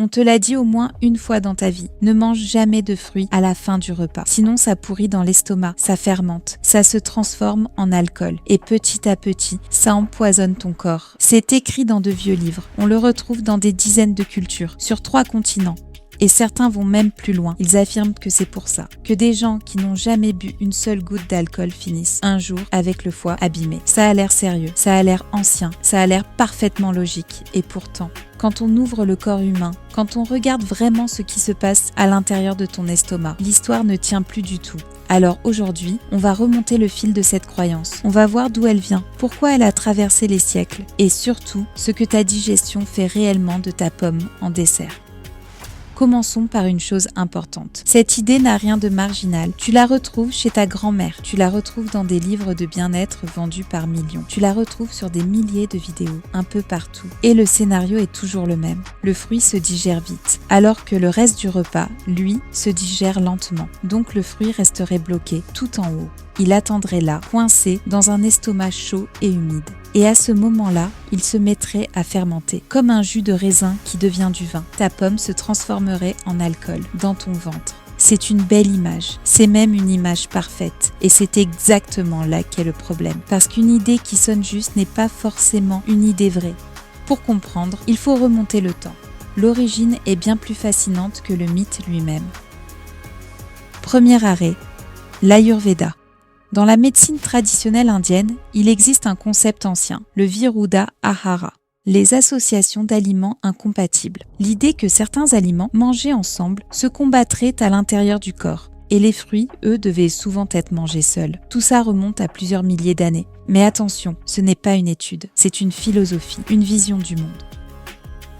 On te l'a dit au moins une fois dans ta vie. Ne mange jamais de fruits à la fin du repas. Sinon, ça pourrit dans l'estomac, ça fermente, ça se transforme en alcool. Et petit à petit, ça empoisonne ton corps. C'est écrit dans de vieux livres. On le retrouve dans des dizaines de cultures, sur 3 continents. Et certains vont même plus loin. Ils affirment que c'est pour ça que des gens qui n'ont jamais bu une seule goutte d'alcool finissent un jour avec le foie abîmé. Ça a l'air sérieux, ça a l'air ancien, ça a l'air parfaitement logique. Et pourtant, quand on ouvre le corps humain, quand on regarde vraiment ce qui se passe à l'intérieur de ton estomac, l'histoire ne tient plus du tout. Alors aujourd'hui, on va remonter le fil de cette croyance. On va voir d'où elle vient, pourquoi elle a traversé les siècles et surtout ce que ta digestion fait réellement de ta pomme en dessert. Commençons par une chose importante. Cette idée n'a rien de marginal. Tu la retrouves chez ta grand-mère. Tu la retrouves dans des livres de bien-être vendus par millions. Tu la retrouves sur des milliers de vidéos, un peu partout. Et le scénario est toujours le même. Le fruit se digère vite, alors que le reste du repas, lui, se digère lentement. Donc le fruit resterait bloqué tout en haut. Il attendrait là, coincé dans un estomac chaud et humide. Et à ce moment-là, il se mettrait à fermenter, comme un jus de raisin qui devient du vin. Ta pomme se transformerait en alcool dans ton ventre. C'est une belle image, c'est même une image parfaite. Et c'est exactement là qu'est le problème. Parce qu'une idée qui sonne juste n'est pas forcément une idée vraie. Pour comprendre, il faut remonter le temps. L'origine est bien plus fascinante que le mythe lui-même. Premier arrêt, l'Ayurveda. Dans la médecine traditionnelle indienne, il existe un concept ancien, le Viruddha Ahara, les associations d'aliments incompatibles. L'idée que certains aliments mangés ensemble se combattraient à l'intérieur du corps, et les fruits, eux, devaient souvent être mangés seuls. Tout ça remonte à plusieurs milliers d'années. Mais attention, ce n'est pas une étude, c'est une philosophie, une vision du monde.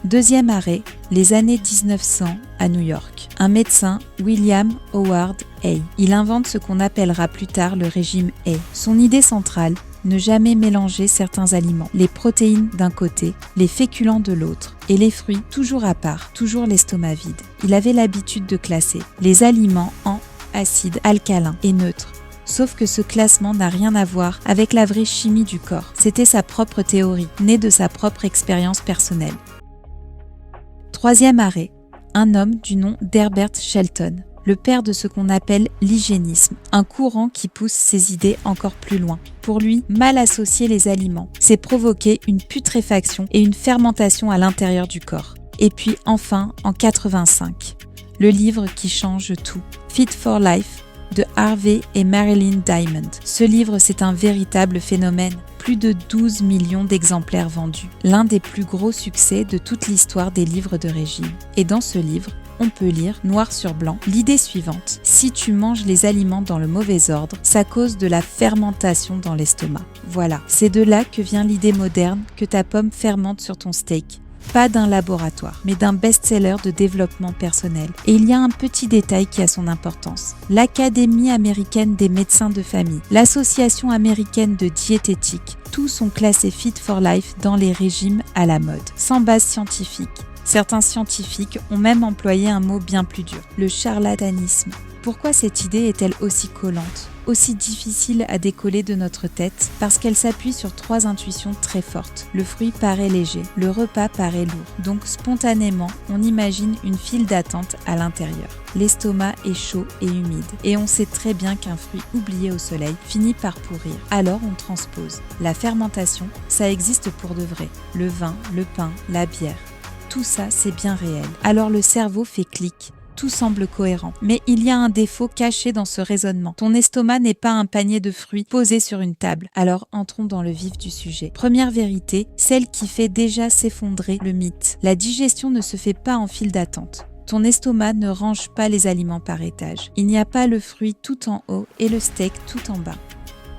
Deuxième arrêt, les années 1900 à New York. Un médecin, William Howard Hay. Il invente ce qu'on appellera plus tard le régime Hay. Son idée centrale, ne jamais mélanger certains aliments. Les protéines d'un côté, les féculents de l'autre, et les fruits toujours à part, toujours l'estomac vide. Il avait l'habitude de classer les aliments en acides, alcalins et neutres. Sauf que ce classement n'a rien à voir avec la vraie chimie du corps. C'était sa propre théorie, née de sa propre expérience personnelle. Troisième arrêt, un homme du nom d'Herbert Shelton, le père de ce qu'on appelle l'hygiénisme, un courant qui pousse ses idées encore plus loin. Pour lui, mal associer les aliments, c'est provoquer une putréfaction et une fermentation à l'intérieur du corps. Et puis enfin, en 85, le livre qui change tout, Fit for Life, de Harvey et Marilyn Diamond. Ce livre, c'est un véritable phénomène. Plus de 12 millions d'exemplaires vendus. L'un des plus gros succès de toute l'histoire des livres de régime. Et dans ce livre, on peut lire, noir sur blanc, l'idée suivante. Si tu manges les aliments dans le mauvais ordre, ça cause de la fermentation dans l'estomac. Voilà, c'est de là que vient l'idée moderne que ta pomme fermente sur ton steak. Pas d'un laboratoire, mais d'un best-seller de développement personnel. Et il y a un petit détail qui a son importance. L'Académie américaine des médecins de famille, l'Association américaine de diététique, tous sont classés Fit for Life dans les régimes à la mode, sans base scientifique. Certains scientifiques ont même employé un mot bien plus dur, le charlatanisme. Pourquoi cette idée est-elle aussi collante, aussi difficile à décoller de notre tête? Parce qu'elle s'appuie sur 3 intuitions très fortes. Le fruit paraît léger, le repas paraît lourd. Donc spontanément, on imagine une file d'attente à l'intérieur. L'estomac est chaud et humide. Et on sait très bien qu'un fruit oublié au soleil finit par pourrir. Alors on transpose. La fermentation, ça existe pour de vrai. Le vin, le pain, la bière. Tout ça, c'est bien réel. Alors le cerveau fait clic. Tout semble cohérent. Mais il y a un défaut caché dans ce raisonnement. Ton estomac n'est pas un panier de fruits posé sur une table. Alors entrons dans le vif du sujet. Première vérité, celle qui fait déjà s'effondrer le mythe. La digestion ne se fait pas en file d'attente. Ton estomac ne range pas les aliments par étage. Il n'y a pas le fruit tout en haut et le steak tout en bas.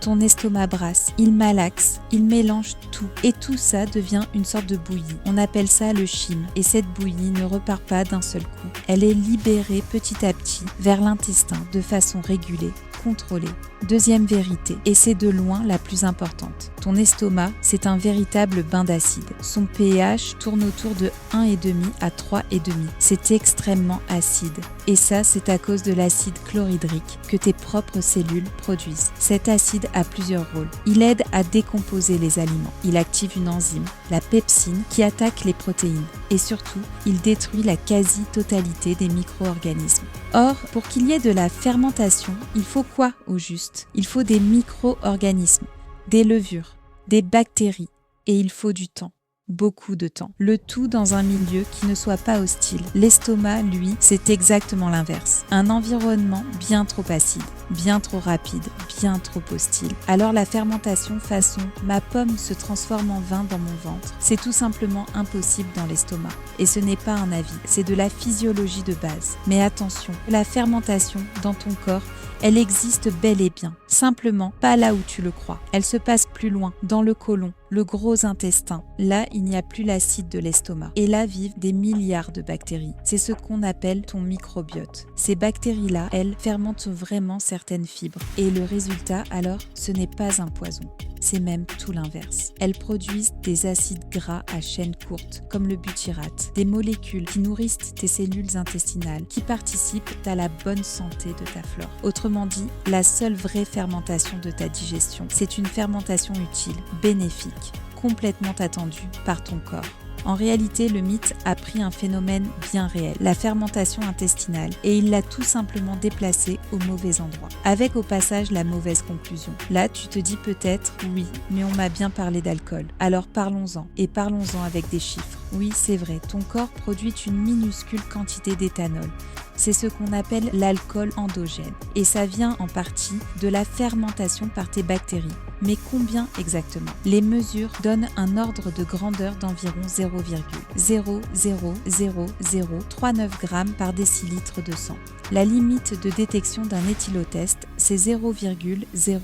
Ton estomac brasse, il malaxe, il mélange tout. Et tout ça devient une sorte de bouillie. On appelle ça le chyme. Et cette bouillie ne repart pas d'un seul coup. Elle est libérée petit à petit vers l'intestin de façon régulée, contrôlée. Deuxième vérité, et c'est de loin la plus importante. Ton estomac, c'est un véritable bain d'acide. Son pH tourne autour de 1,5 à 3,5. C'est extrêmement acide. Et ça, c'est à cause de l'acide chlorhydrique que tes propres cellules produisent. Cet acide a plusieurs rôles. Il aide à décomposer les aliments. Il active une enzyme, la pepsine, qui attaque les protéines. Et surtout, il détruit la quasi-totalité des micro-organismes. Or, pour qu'il y ait de la fermentation, il faut quoi au juste? Il faut des micro-organismes, des levures, des bactéries, et il faut du temps. Beaucoup de temps. Le tout dans un milieu qui ne soit pas hostile. L'estomac, lui, c'est exactement l'inverse. Un environnement bien trop acide, bien trop rapide, bien trop hostile. Alors la fermentation façon « ma pomme se transforme en vin dans mon ventre », c'est tout simplement impossible dans l'estomac. Et ce n'est pas un avis, c'est de la physiologie de base. Mais attention, la fermentation dans ton corps, elle existe bel et bien. Simplement, pas là où tu le crois. Elle se passe plus loin, dans le côlon, le gros intestin. Là, il n'y a plus l'acide de l'estomac. Et là vivent des milliards de bactéries. C'est ce qu'on appelle ton microbiote. Ces bactéries-là, elles, fermentent vraiment certaines fibres. Et le résultat, alors, ce n'est pas un poison. C'est même tout l'inverse. Elles produisent des acides gras à chaîne courte, comme le butyrate, des molécules qui nourrissent tes cellules intestinales, qui participent à la bonne santé de ta flore. Autrement dit, la seule vraie fermentation de ta digestion, c'est une fermentation utile, bénéfique, complètement attendue par ton corps. En réalité, le mythe a pris un phénomène bien réel, la fermentation intestinale, et il l'a tout simplement déplacée au mauvais endroit, avec au passage la mauvaise conclusion. Là, tu te dis peut-être, oui, mais on m'a bien parlé d'alcool. Alors parlons-en, et parlons-en avec des chiffres. Oui, c'est vrai, ton corps produit une minuscule quantité d'éthanol. C'est ce qu'on appelle l'alcool endogène, et ça vient en partie de la fermentation par tes bactéries. Mais combien exactement? Les mesures donnent un ordre de grandeur d'environ 0,0000039 grammes par décilitre de sang. La limite de détection d'un éthylotest, c'est 0,01 g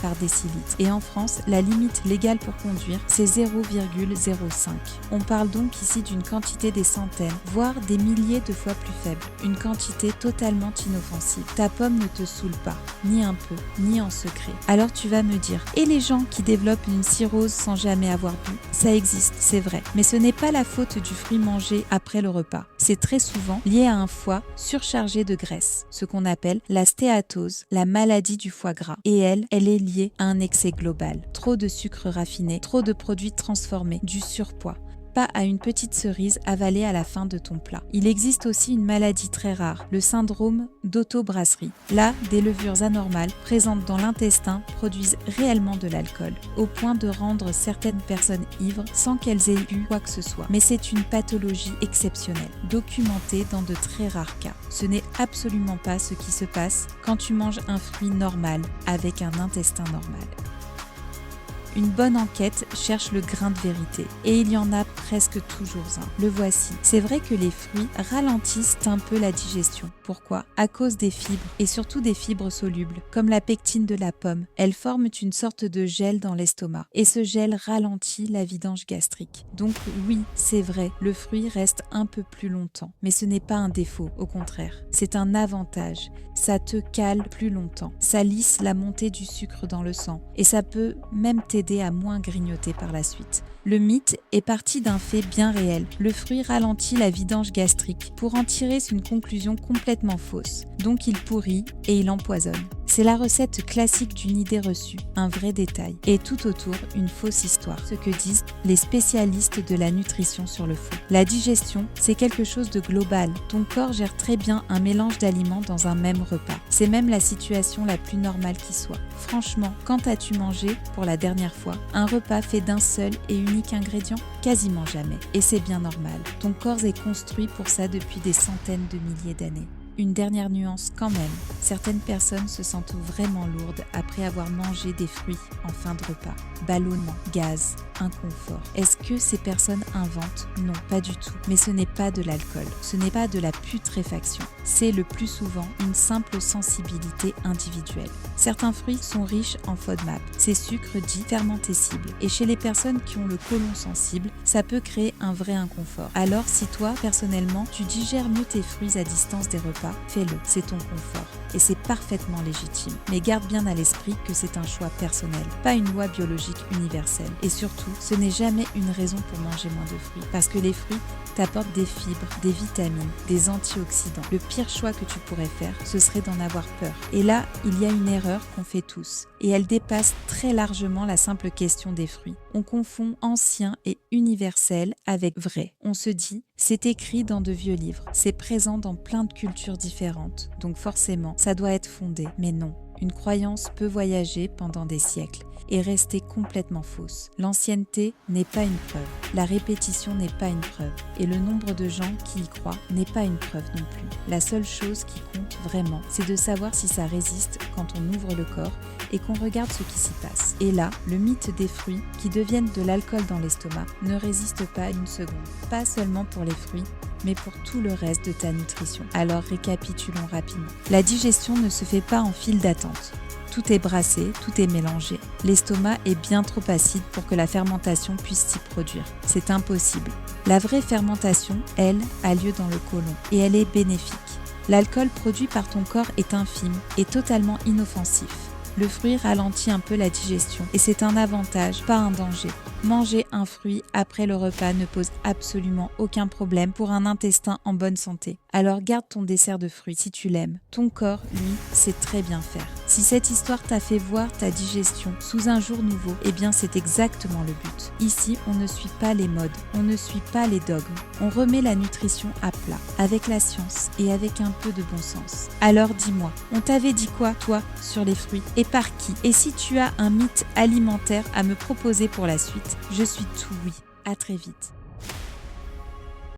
par décilitre. Et en France, la limite légale pour conduire, c'est 0,05. On parle donc ici d'une quantité des centaines, voire des milliers de fois plus faible. Une quantité totalement inoffensive. Ta pomme ne te saoule pas, ni un peu, ni en secret. Alors tu vas me dire, et les gens qui développent une cirrhose sans jamais avoir bu? Ça existe, c'est vrai. Mais ce n'est pas la faute du fruit mangé après le repas. C'est très souvent lié à un foie surchargé de graisse, ce qu'on appelle la stéatose, la maladie du foie gras. Et elle est liée à un excès global. Trop de sucre raffiné, trop de produits transformés, du surpoids. Pas à une petite cerise avalée à la fin de ton plat. Il existe aussi une maladie très rare, le syndrome d'auto-brasserie. Là, des levures anormales présentes dans l'intestin produisent réellement de l'alcool, au point de rendre certaines personnes ivres sans qu'elles aient eu quoi que ce soit. Mais c'est une pathologie exceptionnelle, documentée dans de très rares cas. Ce n'est absolument pas ce qui se passe quand tu manges un fruit normal avec un intestin normal. Une bonne enquête cherche le grain de vérité, et il y en a presque toujours un. Le voici. C'est vrai que les fruits ralentissent un peu la digestion. Pourquoi? À cause des fibres, et surtout des fibres solubles, comme la pectine de la pomme. Elles forment une sorte de gel dans l'estomac, et ce gel ralentit la vidange gastrique. Donc oui, c'est vrai, le fruit reste un peu plus longtemps, mais ce n'est pas un défaut, au contraire. C'est un avantage. Ça te cale plus longtemps, ça lisse la montée du sucre dans le sang, et ça peut même t'aider à moins grignoter par la suite. Le mythe est parti d'un fait bien réel. Le fruit ralentit la vidange gastrique pour en tirer une conclusion complètement fausse. Donc il pourrit et il empoisonne. C'est la recette classique d'une idée reçue, un vrai détail, et tout autour une fausse histoire, ce que disent les spécialistes de la nutrition sur le fond. La digestion, c'est quelque chose de global. Ton corps gère très bien un mélange d'aliments dans un même repas. C'est même la situation la plus normale qui soit. Franchement, quand as-tu mangé, pour la dernière fois, un repas fait d'un seul et unique ingrédient? Quasiment jamais. Et c'est bien normal. Ton corps est construit pour ça depuis des centaines de milliers d'années. Une dernière nuance quand même, certaines personnes se sentent vraiment lourdes après avoir mangé des fruits en fin de repas. Ballonnement, gaz, inconfort. Est-ce que ces personnes inventent? Non, pas du tout. Mais ce n'est pas de l'alcool, ce n'est pas de la putréfaction. C'est le plus souvent une simple sensibilité individuelle. Certains fruits sont riches en FODMAP, ces sucres dits fermentescibles. Et chez les personnes qui ont le côlon sensible, ça peut créer un vrai inconfort. Alors si toi, personnellement, tu digères mieux tes fruits à distance des repas, fais-le, c'est ton confort. Et c'est parfaitement légitime. Mais garde bien à l'esprit que c'est un choix personnel, pas une loi biologique universelle. Et surtout, surtout, ce n'est jamais une raison pour manger moins de fruits, parce que les fruits t'apportent des fibres, des vitamines, des antioxydants. Le pire choix que tu pourrais faire, ce serait d'en avoir peur. Et là, il y a une erreur qu'on fait tous, et elle dépasse très largement la simple question des fruits. On confond ancien et universel avec vrai. On se dit, c'est écrit dans de vieux livres, c'est présent dans plein de cultures différentes, donc forcément, ça doit être fondé. Mais non, une croyance peut voyager pendant des siècles et rester complètement fausse. L'ancienneté n'est pas une preuve, la répétition n'est pas une preuve, et le nombre de gens qui y croient n'est pas une preuve non plus. La seule chose qui compte vraiment, c'est de savoir si ça résiste quand on ouvre le corps et qu'on regarde ce qui s'y passe. Et là, le mythe des fruits qui deviennent de l'alcool dans l'estomac ne résiste pas une seconde. Pas seulement pour les fruits, mais pour tout le reste de ta nutrition. Alors récapitulons rapidement. La digestion ne se fait pas en file d'attente. Tout est brassé, tout est mélangé. L'estomac est bien trop acide pour que la fermentation puisse s'y produire. C'est impossible. La vraie fermentation, elle, a lieu dans le côlon et elle est bénéfique. L'alcool produit par ton corps est infime et totalement inoffensif. Le fruit ralentit un peu la digestion et c'est un avantage, pas un danger. Manger un fruit après le repas ne pose absolument aucun problème pour un intestin en bonne santé. Alors garde ton dessert de fruits si tu l'aimes. Ton corps, lui, sait très bien faire. Si cette histoire t'a fait voir ta digestion sous un jour nouveau, eh bien c'est exactement le but. Ici, on ne suit pas les modes, on ne suit pas les dogmes. On remet la nutrition à plat, avec la science et avec un peu de bon sens. Alors dis-moi, on t'avait dit quoi, toi, sur les fruits et par qui? Et si tu as un mythe alimentaire à me proposer pour la suite, je suis tout oui. À très vite.